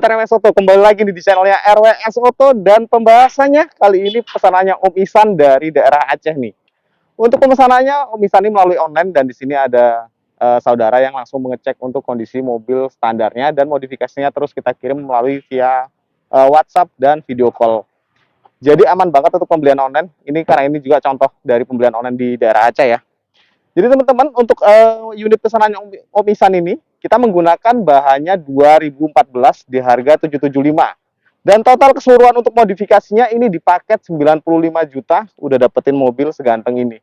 seputar RWS Auto. Kembali lagi nih di channelnya RWS Auto, dan pembahasannya kali ini pesanannya Om Ihsan dari daerah Aceh nih. Untuk pemesanannya Om Ihsan ini melalui online, dan di sini ada saudara yang langsung mengecek untuk kondisi mobil standarnya, dan modifikasinya terus kita kirim melalui via WhatsApp dan video call. Jadi aman banget untuk pembelian online. Ini karena ini juga contoh dari pembelian online di daerah Aceh ya. Jadi teman-teman, untuk unit pesanannya Om Ihsan ini, kita menggunakan bahannya 2014 di harga 775. Dan total keseluruhan untuk modifikasinya ini di paket 95 juta, udah dapetin mobil seganteng ini.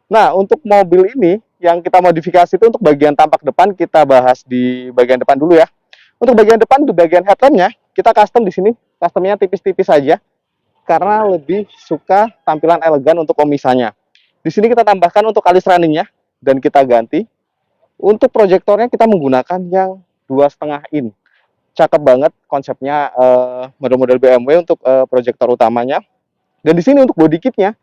Nah, untuk mobil ini yang kita modifikasi itu untuk bagian tampak depan, kita bahas di bagian depan dulu ya. Untuk bagian depan, di bagian headlampnya, kita custom di sini, customnya tipis-tipis saja, karena lebih suka tampilan elegan untuk Om Ihsannya. Di sini kita tambahkan untuk alis runningnya, dan kita ganti. Untuk proyektornya kita menggunakan yang 2,5 in. Cakep banget konsepnya, model-model BMW untuk proyektor utamanya. Dan di sini untuk body kitnya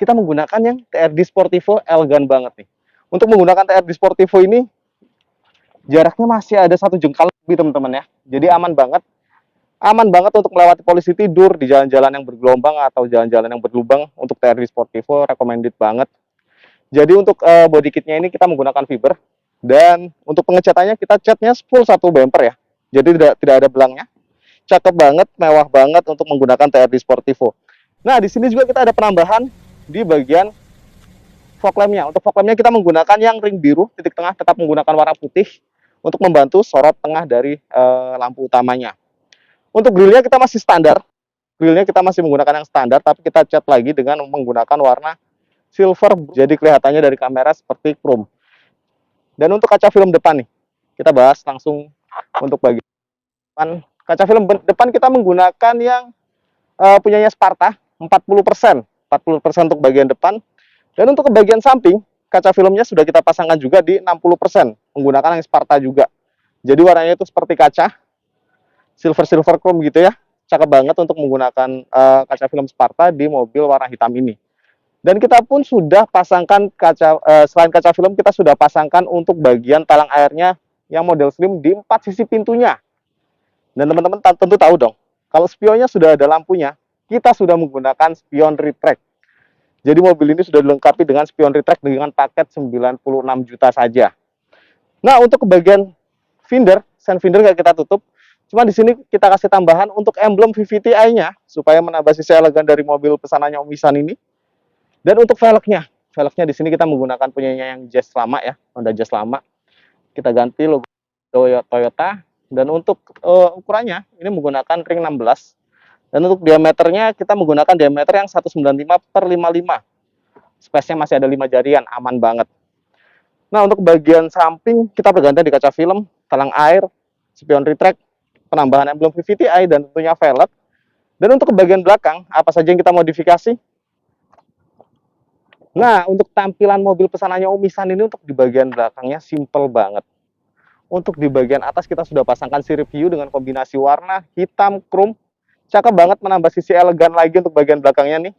kita menggunakan yang TRD Sportivo, elegan banget nih. Untuk menggunakan TRD Sportivo ini jaraknya masih ada 1 jengkal lebih teman-teman ya. Jadi aman banget. Aman banget untuk melewati polisi tidur di jalan-jalan yang bergelombang atau jalan-jalan yang berlubang. Untuk TRD Sportivo recommended banget. Jadi untuk body kitnya ini kita menggunakan fiber, dan untuk pengecatannya kita catnya full 1 bumper ya. Jadi tidak ada belangnya. Cakep banget, mewah banget untuk menggunakan TRD Sportivo. Nah, di sini juga kita ada penambahan di bagian fog lampnya. Untuk fog lampnya kita menggunakan yang ring biru, titik tengah tetap menggunakan warna putih untuk membantu sorot tengah dari lampu utamanya. Untuk grillnya kita masih standar. Grillnya kita masih menggunakan yang standar, tapi kita cat lagi dengan menggunakan warna silver, jadi kelihatannya dari kamera seperti chrome. Dan untuk kaca film depan nih, kita bahas langsung untuk bagian depan. Kaca film depan kita menggunakan yang punyanya Sparta, 40%. 40% untuk bagian depan. Dan untuk ke bagian samping, kaca filmnya sudah kita pasangkan juga di 60%, menggunakan yang Sparta juga. Jadi warnanya itu seperti kaca, silver chrome gitu ya. Cakep banget untuk menggunakan kaca film Sparta di mobil warna hitam ini. Dan kita pun sudah pasangkan kaca, selain kaca film, kita sudah pasangkan untuk bagian talang airnya yang model slim di 4 sisi pintunya. Dan teman-teman tentu tahu dong, kalau spionnya sudah ada lampunya, kita sudah menggunakan spion retract. Jadi mobil ini sudah dilengkapi dengan spion retract dengan paket 96 juta saja. Nah, untuk bagian fender, sen fender nggak kita tutup. Cuma di sini kita kasih tambahan untuk emblem VVTi-nya, supaya menambah sisi elegan dari mobil pesanannya Om Ihsan ini. Dan untuk velgnya di sini kita menggunakan punyanya yang Jazz lama ya, Honda Jazz lama. Kita ganti logo Toyota. Dan untuk ukurannya ini menggunakan ring 16. Dan untuk diameternya kita menggunakan diameter yang 195/55. Space-nya masih ada 5 jarian, aman banget. Nah, untuk bagian samping kita bergantian di kaca film, talang air, spion retract, penambahan emblem VVTi, dan tentunya velg. Dan untuk bagian belakang, apa saja yang kita modifikasi? Nah, untuk tampilan mobil pesanannya Om Ihsan ini untuk di bagian belakangnya simple banget. Untuk di bagian atas kita sudah pasangkan sirip hiu dengan kombinasi warna hitam chrome. Cakep banget, menambah sisi elegan lagi untuk bagian belakangnya nih.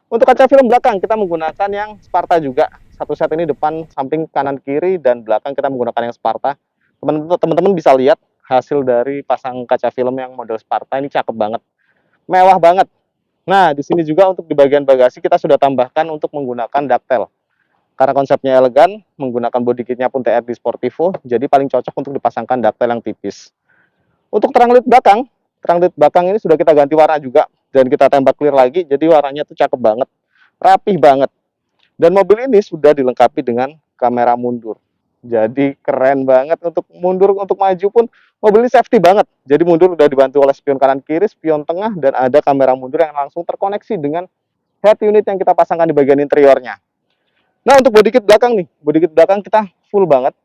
Untuk kaca film belakang kita menggunakan yang Sparta juga. Satu set ini depan, samping, kanan, kiri, dan belakang kita menggunakan yang Sparta. Teman-teman bisa lihat hasil dari pasang kaca film yang model Sparta ini cakep banget. Mewah banget. Nah, di sini juga untuk di bagian bagasi kita sudah tambahkan untuk menggunakan ductile. Karena konsepnya elegan, menggunakan body kitnya pun TRD Sportivo, jadi paling cocok untuk dipasangkan ductile yang tipis. Untuk terang led belakang ini sudah kita ganti warna juga, dan kita tembak clear lagi, jadi warnanya tuh cakep banget, rapih banget. Dan mobil ini sudah dilengkapi dengan kamera mundur. Jadi keren banget, untuk mundur, untuk maju pun mobil ini safety banget. Jadi mundur udah dibantu oleh spion kanan kiri, spion tengah, dan ada kamera mundur yang langsung terkoneksi dengan head unit yang kita pasangkan di bagian interiornya. Nah, untuk body kit belakang nih, body kit belakang kita full banget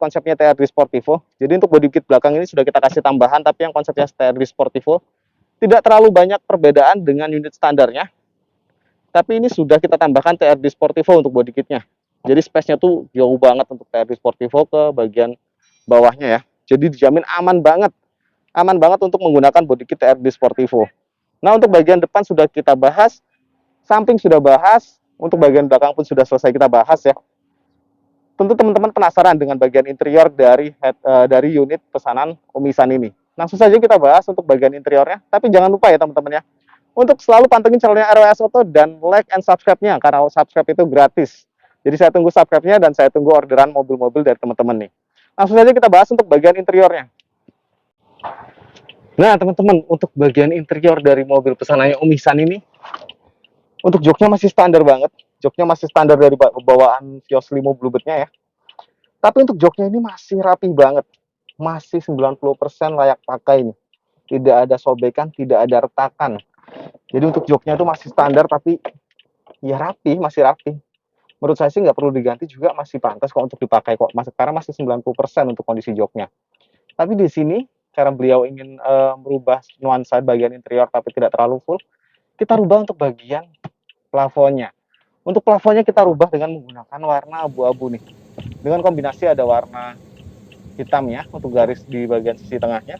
konsepnya TRD Sportivo. Jadi untuk body kit belakang ini sudah kita kasih tambahan, tapi yang konsepnya TRD Sportivo tidak terlalu banyak perbedaan dengan unit standarnya. Tapi ini sudah kita tambahkan TRD Sportivo untuk body kitnya. Jadi space-nya tuh jauh banget untuk TRD Sportivo ke bagian bawahnya ya. Jadi dijamin aman banget untuk menggunakan body kit TRD Sportivo. Nah, untuk bagian depan sudah kita bahas, samping sudah bahas, untuk bagian belakang pun sudah selesai kita bahas ya. Tentu teman-teman penasaran dengan bagian interior dari unit pesanan Om Ihsan ini. Langsung saja kita bahas untuk bagian interiornya. Tapi jangan lupa ya teman-teman ya, untuk selalu pantengin channelnya RWS Auto dan like and subscribe-nya, karena subscribe itu gratis. Jadi saya tunggu subscribe-nya dan saya tunggu orderan mobil-mobil dari teman-teman nih. Langsung saja kita bahas untuk bagian interiornya. Nah teman-teman, untuk bagian interior dari mobil pesanannya Om Ihsan ini, untuk joknya masih standar banget. Joknya masih standar dari bawaan Vios Limo Bluebird-nya ya. Tapi untuk joknya ini masih rapi banget. Masih 90% layak pakai nih. Tidak ada sobekan, tidak ada retakan. Jadi untuk joknya itu masih standar, tapi ya rapi, masih rapi. Menurut saya sih nggak perlu diganti juga, masih pantas kok untuk dipakai kok. Karena masih 90% untuk kondisi joknya. Tapi di sini, karena beliau ingin merubah nuansa bagian interior tapi tidak terlalu full, kita rubah untuk bagian plafonnya. Untuk plafonnya kita rubah dengan menggunakan warna abu-abu nih. Dengan kombinasi ada warna hitam ya untuk garis di bagian sisi tengahnya.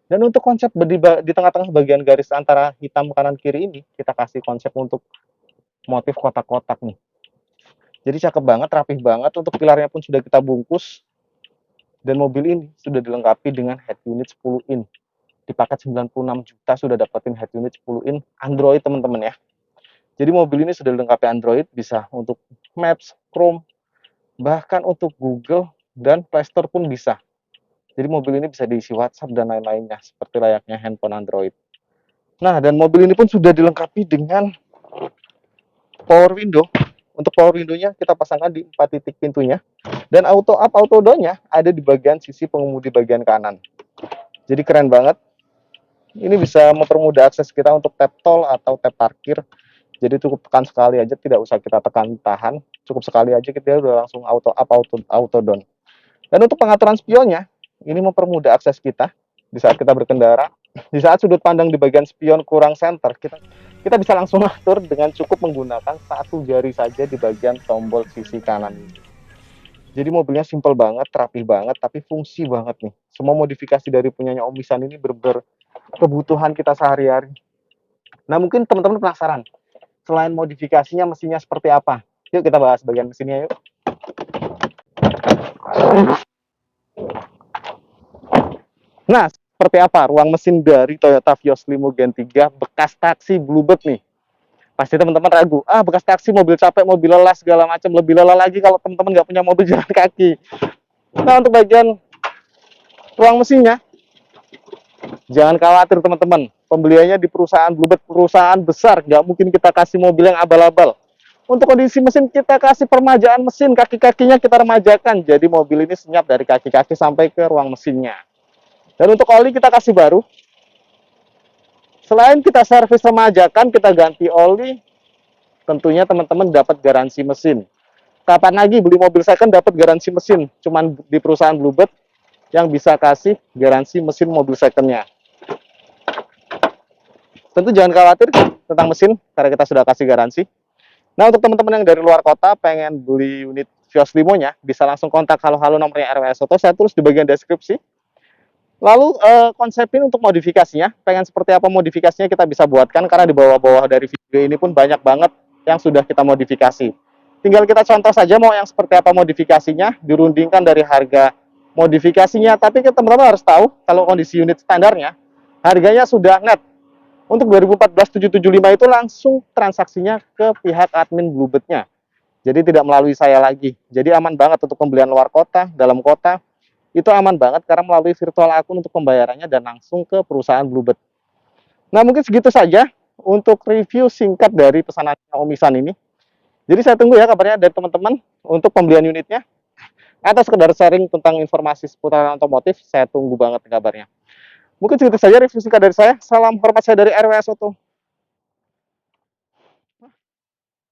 Dan untuk konsep di tengah-tengah bagian garis antara hitam kanan kiri ini, kita kasih konsep untuk motif kotak-kotak nih. Jadi cakep banget, rapih banget. Untuk pilarnya pun sudah kita bungkus. Dan mobil ini sudah dilengkapi dengan head unit 10 in. Di paket 96 juta sudah dapetin head unit 10 in Android teman-teman ya. Jadi mobil ini sudah dilengkapi Android, bisa untuk Maps, Chrome, bahkan untuk Google dan Play Store pun bisa. Jadi mobil ini bisa diisi WhatsApp dan lain-lainnya, seperti layaknya handphone Android. Nah, dan mobil ini pun sudah dilengkapi dengan power window. Untuk power window-nya kita pasangkan di 4 titik pintunya. Dan auto up, auto down-nya ada di bagian sisi pengemudi bagian kanan. Jadi keren banget. Ini bisa mempermudah akses kita untuk tap tol atau tap parkir. Jadi cukup tekan sekali aja, tidak usah kita tekan tahan. Cukup sekali aja kita udah langsung auto up, auto down. Dan untuk pengaturan spionnya, ini mempermudah akses kita di saat kita berkendara. Di saat sudut pandang di bagian spion kurang center, kita bisa langsung atur dengan cukup menggunakan satu jari saja di bagian tombol sisi kanan ini. Jadi mobilnya simple banget, rapi banget, tapi fungsi banget nih. Semua modifikasi dari punyanya Om Ihsan ini kebutuhan kita sehari-hari. Nah mungkin teman-teman penasaran, selain modifikasinya mesinnya seperti apa? Yuk kita bahas bagian mesinnya yuk. Nah, seperti apa ruang mesin dari Toyota Vios Limo Gen 3 bekas taksi Bluebird nih? Pasti teman-teman ragu, bekas taksi, mobil capek, mobil lelah, segala macam. Lebih lelah lagi kalau teman-teman nggak punya mobil jalan kaki. Nah, untuk bagian ruang mesinnya, jangan khawatir teman-teman. Pembeliannya di perusahaan Bluebird, perusahaan besar, nggak mungkin kita kasih mobil yang abal-abal. Untuk kondisi mesin kita kasih permajaan mesin, kaki-kakinya kita remajakan. Jadi mobil ini senyap dari kaki-kaki sampai ke ruang mesinnya. Dan untuk oli kita kasih baru. Selain kita servis remajakan, kita ganti oli, tentunya teman-teman dapat garansi mesin. Kapan lagi beli mobil second dapat garansi mesin? Cuman di perusahaan Bluebird yang bisa kasih garansi mesin mobil secondnya. Tentu jangan khawatir tentang mesin, karena kita sudah kasih garansi. Nah, untuk teman-teman yang dari luar kota pengen beli unit Vios Limo-nya, bisa langsung kontak halo-halo nomornya RWS Auto, saya tulis di bagian deskripsi. Lalu konsepin untuk modifikasinya, pengen seperti apa modifikasinya kita bisa buatkan, karena di bawah-bawah dari video ini pun banyak banget yang sudah kita modifikasi. Tinggal kita contoh saja mau yang seperti apa modifikasinya, dirundingkan dari harga modifikasinya, tapi teman-teman harus tahu kalau kondisi unit standarnya, harganya sudah net. Untuk 2014-775 itu langsung transaksinya ke pihak admin Bluebird-nya. Jadi tidak melalui saya lagi. Jadi aman banget untuk pembelian luar kota, dalam kota. Itu aman banget karena melalui virtual akun untuk pembayarannya dan langsung ke perusahaan Bluebird. Nah mungkin segitu saja untuk review singkat dari pesanan Om Ihsan ini. Jadi saya tunggu ya kabarnya dari teman-teman untuk pembelian unitnya. Atau sekedar sharing tentang informasi seputar otomotif, saya tunggu banget kabarnya. Mungkin segitu saja review singkat dari saya. Salam hormat saya dari RWS Auto.